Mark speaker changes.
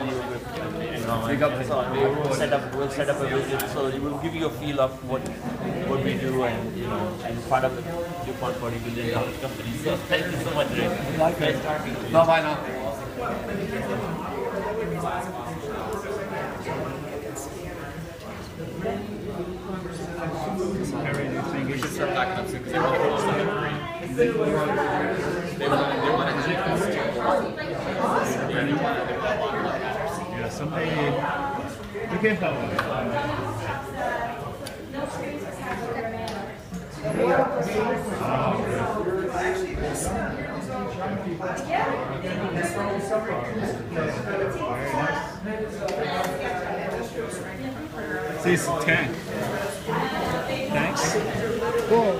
Speaker 1: email you with, and so on. We'll set up a visit, so we will give you a feel of what we do, and and part of the DuPont $40 billion company. So thank you so much, Rick. Nice talking to you.
Speaker 2: Bye now.
Speaker 3: We should start backing up soon because they want to close that at 3. They want to take us to
Speaker 4: Yeah, someday we can help. See, it's a tank. Thanks. Cool.